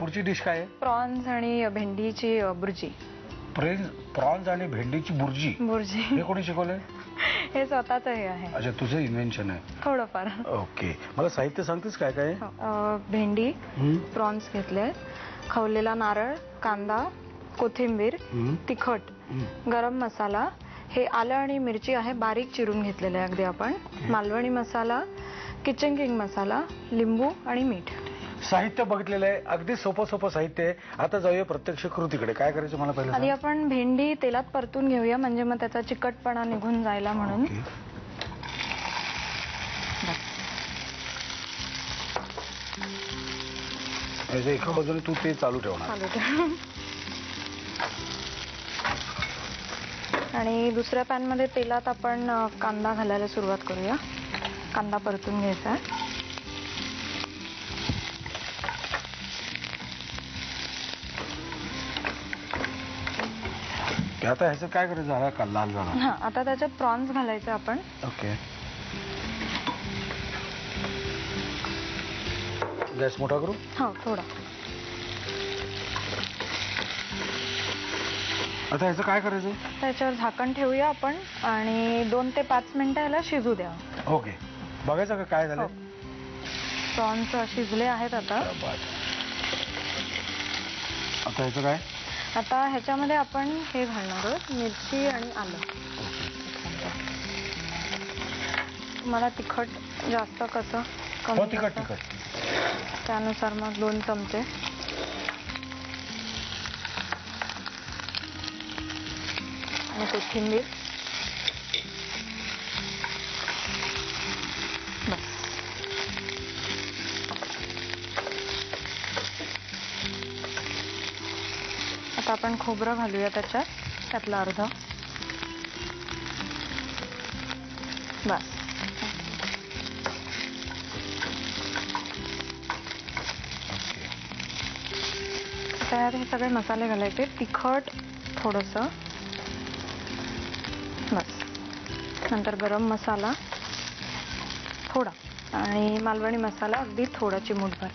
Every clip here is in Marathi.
पुढची डिश काय आहे? प्रॉन्स आणि भेंडीची बुर्जी. प्रॉन्स आणि भेंडीची बुर्जी. हे कोणी शिकवलंय? हे स्वतःच हे आहे. अच्छा, तुझं इन्व्हेन्शन आहे? थोडंफार. ओके, मला साहित्य सांगतेस काय काय? भेंडी, प्रॉन्स घेतले, खवलेला नारळ, कांदा, कोथिंबीर, तिखट, गरम मसाला, हे आलं आणि मिरची आहे बारीक चिरून घेतलेले अगदी आपण, मालवणी मसाला, किचन किंग मसाला, लिंबू आणि मीठ. साहित्य बघितलेलं आहे, अगदी सोपं साहित्य आहे. आता जाऊया प्रत्यक्ष कृतीकडे. काय करायचं मला पहिलं? आधी आपण भेंडी तेलात परतून घेऊया, म्हणजे मग त्याचा चिकटपणा निघून जायला म्हणून. एका बाजूने तू ते चालू ठेवणार आणि दुसऱ्या पॅन मध्ये तेलात आपण कांदा घालायला सुरुवात करूया. कांदा परतून घ्यायचा. आता ह्याचं काय करायचं? झाला लाल झाला. हा, आता त्याच्यात प्रॉन्स घालायचे आपण. ओके, गॅस मोठा करू? हो, थोडा. आता ह्याचं काय करायचं? त्याच्यावर झाकण ठेवूया आपण आणि 2 ते 5 मिनिटं याला शिजू द्या. ओके, बघायचं का काय झालं? प्रॉन्स शिजले आहेत आता. आता ह्याचं काय? आता ह्याच्यामध्ये आपण हे घालणार आहोत, मिरची आणि आलं. तुम्हाला तिखट जास्त कसं कमी? तिखट त्यानुसार मग 2 चमचे. आणि कोथिंबीर. आता आपण खोबरं घालूया त्याच्यात, त्यातलं अर्ध. बस. त्यात हे सगळे मसाले घालायचे. तिखट थोडंसं, बस. नंतर गरम मसाला थोडा आणि मालवणी मसाला अगदी थोडा चिमूटभर.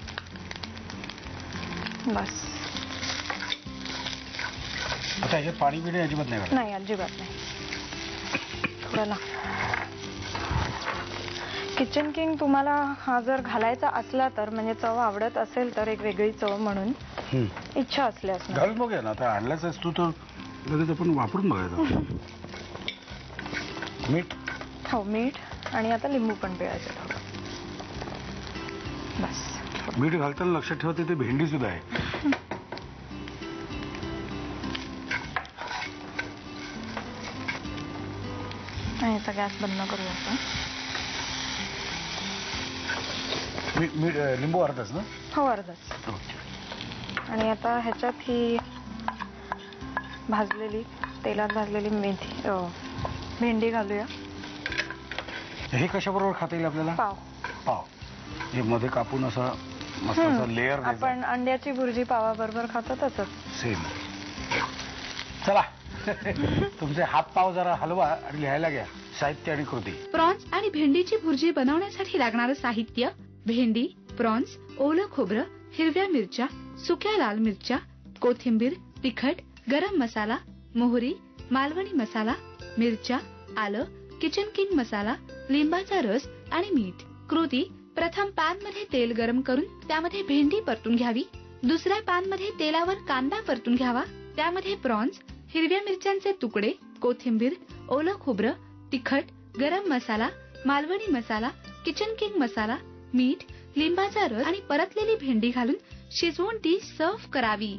बस. आता ह्याच्यात पाणी बिणी अजिबात नाही? नाही, अजिबात नाही. चला, किचन किंग तुम्हाला हा जर घालायचा असला तर, म्हणजे चव आवडत असेल तर, एक वेगळी चव म्हणून इच्छा असल्यास घालून बघूया ना. आता आणलाच असतो तर लगेच आपण वापरून बघायचं. मीठ? हो, मीठ. आणि आता लिंबू पण पिळायचं थोडं. बस. मीठ घालताना लक्षात ठेवते ते भेंडी सुद्धा आहे. याचा गॅस बंद करूया आपण. मीठ, लिंबू अर्धच ना? हो, अर्धच. आणि आता ह्याच्यात ही भाजलेली, तेलात भाजलेली मेथी, भेंडी घालूया. हे कशाबरोबर खाता येईल आपल्याला? पाव. हे मध्ये कापून असा मस्त असा लेअर. आपण अंड्याची भुर्जी पावाबरोबर खातो तसंच सेम. चला, तुमचे हात पाव जरा हलवा आणि लिहायला घ्या साहित्य आणि कृती. प्रॉन्स आणि भेंडीची भुर्जी बनवण्यासाठी लागणारं साहित्य: भेंडी, प्रॉन्स, ओलं खोबरं, हिरव्या मिरच्या, सुक्या लाल मिरच्या, कोथिंबीर, तिखट, गरम मसाला, मोहरी, मालवणी मसाला, मिरच्या, आलं, किचन किंग मसाला, लिंबाचा रस आणि मीठ. कृती: प्रथम पॅन मध्ये तेल गरम करून त्यामध्ये भेंडी परतून घ्यावी. दुसऱ्या पॅन मध्ये तेलावर कांदा परतून घ्यावा. त्यामध्ये प्रॉन्स, हिरव्या मिरच्यांचे तुकडे, कोथिंबीर, ओलं खोबरं, तिखट, गरम मसाला, मालवणी मसाला, किचन किंग मसाला, मीठ, लिंबाचा रस आणि परतलेली भेंडी घालून शिजवून ती सर्व्ह करावी.